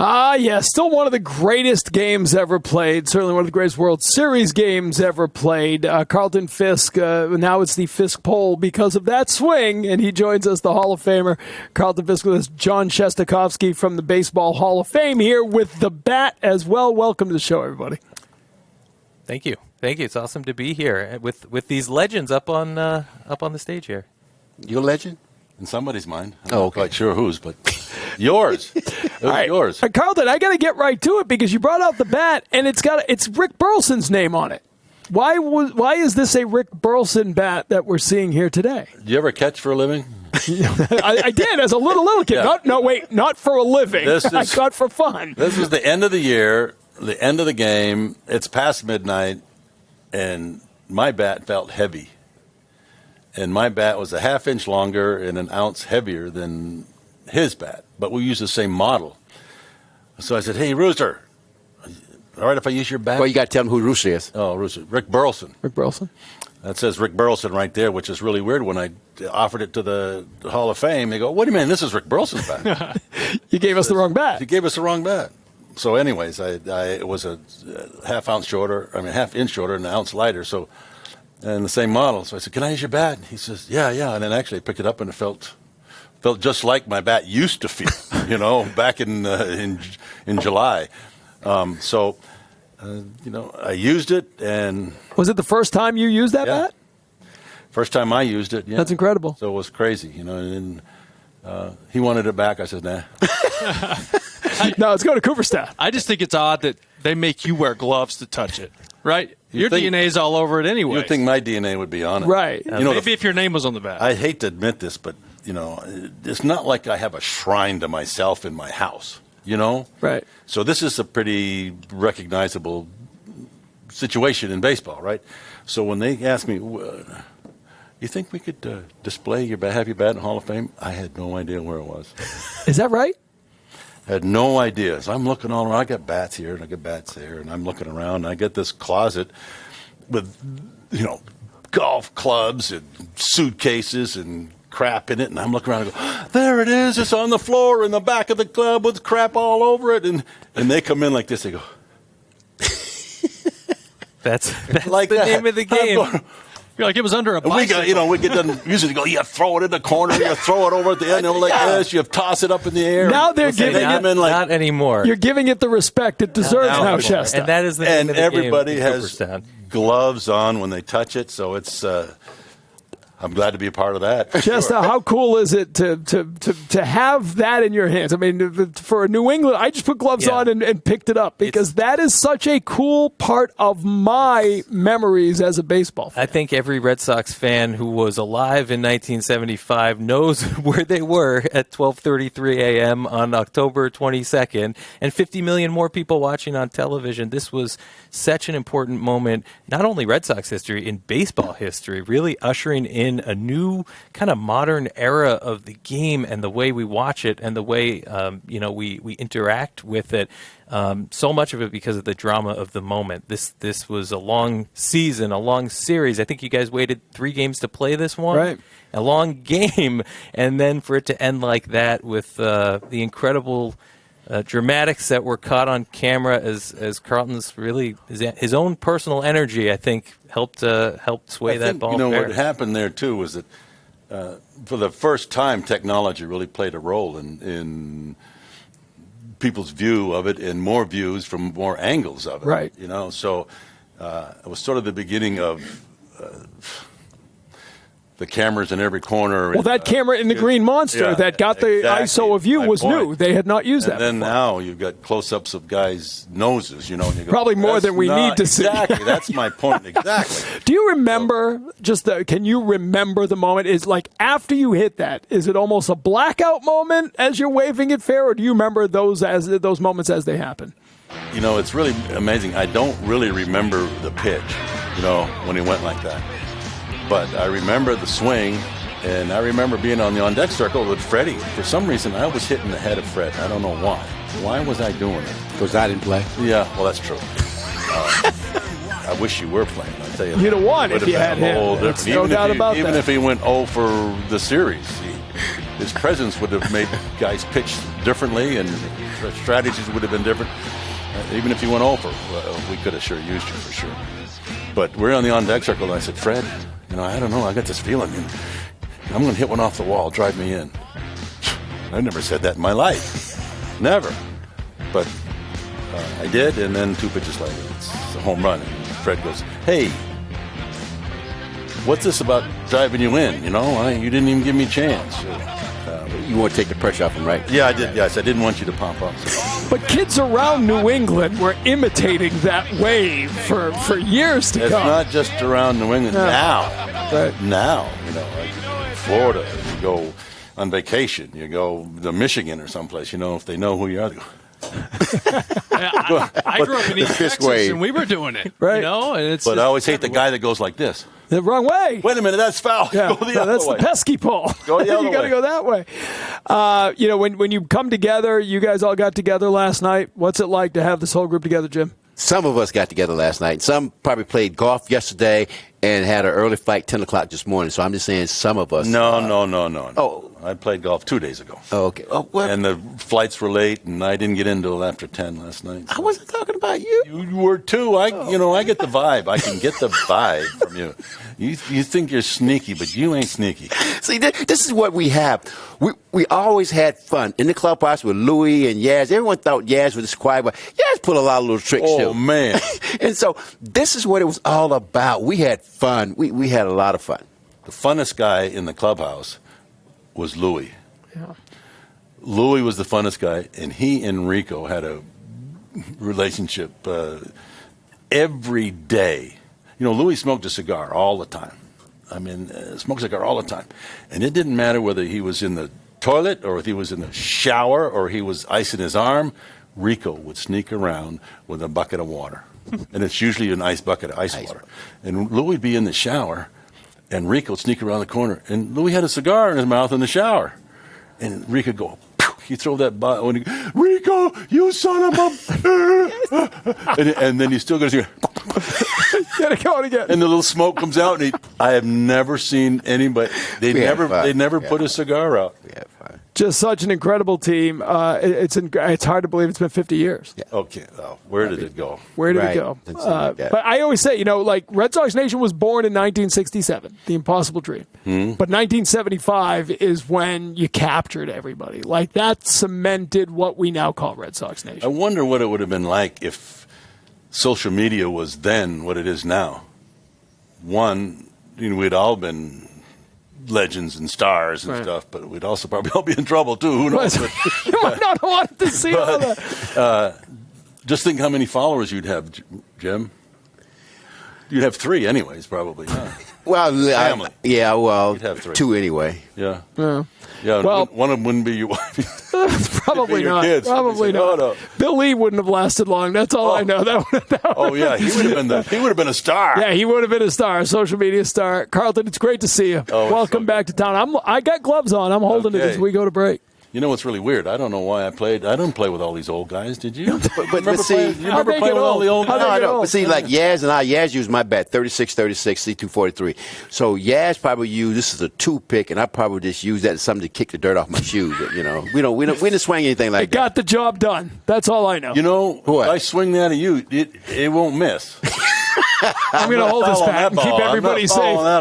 Yeah, still one of the greatest games ever played. Certainly one of the greatest World Series games ever played. Carlton Fisk, now it's the Fisk poll because of that swing, and he joins us, the Hall of Famer. Carlton Fisk with us, John Shestakovsky from the Baseball Hall of Fame here with the bat as well. Welcome to the show, everybody. Thank you. It's awesome to be here with these legends up on the stage here. You a legend? In somebody's mind. I'm Oh, not okay. quite sure whose, but yours. It was yours. Carlton, I got to get right to it because you brought out the bat, and it's Rick Burleson's name on it. Why is this a Rick Burleson bat that we're seeing here today? Do you ever catch for a living? I did as a little kid. Yeah. Not for a living. I caught for fun. This was the end of the year, the end of the game. It's past midnight, and my bat felt heavy. And my bat was a half-inch longer and an ounce heavier than his bat. But we used the same model. So I said, hey, Rooster, all right if I use your bat? Well, you got to tell him who Rooster is. Oh, Rooster. Rick Burleson. Rick Burleson. That says Rick Burleson right there, which is really weird. When I offered it to the Hall of Fame, they go, wait a minute, this is Rick Burleson's bat. You gave us the wrong bat. He gave us the wrong bat. So anyways, it was a half-inch shorter and an ounce lighter, so and the same model. So I said, can I use your bat? And he says, yeah. And then actually I picked it up, and it felt just like my bat used to feel, back in July. I used it, and Was it the first time you used that bat? First time I used it, yeah. That's incredible. So it was crazy, and he wanted it back. I said, nah. No, it's going to Cooperstown. I just think it's odd that they make you wear gloves to touch it, right? Your DNA's all over it anyway. You'd think my DNA would be on it. Right. Maybe if your name was on the bat. I hate to admit this, but, it's not like I have a shrine to myself in my house, Right. So this is a pretty recognizable situation in baseball, right? So when they asked me, you think we could display your bat, have your bat in the Hall of Fame? I had no idea where it was. Is that right? I had no idea. So I'm looking all around. I got bats here and I got bats there, and I'm looking around, and I get this closet with, golf clubs and suitcases and crap in it, and I'm looking around and go, there it is. It's on the floor in the back of the club with crap all over it. And they come in like this. They go, That's like the that. name of the game. You're like, it was under a And bicycle. we get done usually go, you throw it in the corner, you throw it over at the end, and like this, you toss it up in the air. Now they're giving it Not anymore. You're giving it the respect it deserves now, Shesta. And that is the name of the everybody game. has gloves on when they touch it, so it's. I'm glad to be a part of that. Shesta, how cool is it to have that in your hands? I mean, for New England, I just put gloves on and picked it up because that is such a cool part of my memories as a baseball fan. I think every Red Sox fan who was alive in 1975 knows where they were at 12:33 a.m. on October 22nd, and 50 million more people watching on television. This was such an important moment, not only Red Sox history, in baseball history, really ushering in a new kind of modern era of the game and the way we watch it and the way we interact with it. So much of it because of the drama of the moment. This was a long season, a long series. I think you guys waited 3 games to play this one. Right. A long game, and then for it to end like that with the incredible dramatics that were caught on camera as Carlton's really his own personal energy, I think, helped sway that ball. What happened there too was that for the first time, technology really played a role in people's view of it, and more views from more angles of it. Right. So it was sort of the beginning of. The cameras in every corner. Well, that camera in the Green Monster that got the ISO of you was new. They had not used that And then before. now you've got close-ups of guys' noses, and you go, Probably more than we need to see. Exactly, that's my point, exactly. Do you remember, can you remember the moment? Is like after you hit that, is it almost a blackout moment as you're waving it fair, or do you remember those moments as they happen? It's really amazing. I don't really remember the pitch, when he went like that. But I remember the swing, and I remember being on the on-deck circle with Freddie. For some reason, I was hitting the head of Fred. I don't know why. Why was I doing it? Because I didn't play. Yeah, well, that's true. I wish you were playing. I'll tell you. You'd have won if you had him. There's no doubt about that. Even if he went 0 for the series, his presence would have made guys pitch differently, and strategies would have been different. Even if you went over, we could have sure used you for sure. But we're on the on-deck circle, and I said, Fred, I don't know. I got this feeling. I'm going to hit one off the wall, drive me in. I never said that in my life. Never. But I did, and then 2 pitches later, it's a home run. And Fred goes, hey, what's this about driving you in? You didn't even give me a chance. You want to take the pressure off him, right? Yeah, I did. Yes, I didn't want you to pump up. But kids around New England were imitating that wave for years to It's come. not just around New England. Now, Right. like Florida, you go on vacation, you go to Michigan or someplace, if they know who you are, they go, I grew up in East Texas, wave. and we were doing it. Right. And it's but I just always hate the everywhere. guy that goes like this. The wrong way. Wait a minute, that's foul. Yeah, Go the other that's way. the pesky pull. Go the other You got to way. go that way. When you come together, you guys all got together last night. What's it like to have this whole group together, Jim? Some of us got together last night. Some probably played golf yesterday and had an early flight 10 o'clock this morning. So I'm just saying some of us. No. Oh. I played golf 2 days ago. Oh, okay. Oh, what? And the flights were late, and I didn't get in until after 10 last night. I wasn't talking about you. You were too. I get the vibe. I can get the vibe from you. You think you're sneaky, but you ain't sneaky. See, this is what we have. We always had fun in the clubhouse with Louie and Yaz. Everyone thought Yaz was quiet, but Yaz put a lot of little tricks too. Oh, man. And so this is what it was all about. We had fun. We had a lot of fun. The funnest guy in the clubhouse was Louie. Yeah. Louie was the funnest guy, and he and Rico had a relationship every day. Louie smoked a cigar all the time. Smoked a cigar all the time. And it didn't matter whether he was in the toilet or if he was in the shower or he was icing his arm. Rico would sneak around with a bucket of water. And it's usually a nice bucket of ice water. And Louie would be in the shower, and Rico would sneak around the corner. And Louie had a cigar in his mouth in the shower. And Rico would go, pew, he throw that bottle, and Rico, you son of a... and then he's still going to Get it going again. and the little smoke comes out, and I have never seen anybody. They We had never fun. put a cigar out. We had fun. Just such an incredible team. It's hard to believe it's been 50 years. Okay, where did it go? Where did Right. it go? Something like that. But I always say, Red Sox Nation was born in 1967, the impossible dream. But 1975 is when you captured everybody. Like, that cemented what we now call Red Sox I Nation. wonder what it would have been like if social media was then what it is now. One, we'd all been legends and stars and Right. stuff, but we'd also probably all be in trouble too. Who knows? You might not want to see all that. Just think how many followers you'd have, Jim. You'd have 3 anyways, probably. Huh? Well, Family. You'd have 3. 2 anyway. Yeah. Yeah. Yeah, Well- one of them wouldn't be your wife. Probably your not. kids. Probably They say, not. "No, no." Bill Lee wouldn't have lasted long. That's all I know. Oh yeah, he would have been a star. Yeah, he would have been a star, a social media star. Carlton, it's great to see you. Oh, it's Welcome so back to town. I got gloves on. I'm holding it Okay. as we go to break. You know what's really weird? I don't know why I played. I didn't play with all these old guys. Did you? But see, you How'd remember they playing get with all old? the old How'd guys? they No, I get know. old? But see, like Yaz used my bat, 36, 36, C243. So Yaz probably used, this is a 2 pick, and I probably just used that as something to kick the dirt off my shoes. But, we didn't swing anything like that. Got the job done. That's all I know. You know, What? if I swing that at you, it won't miss. I'm going to hold this Foul on bat that and keep ball. I'm not everybody fouling safe. that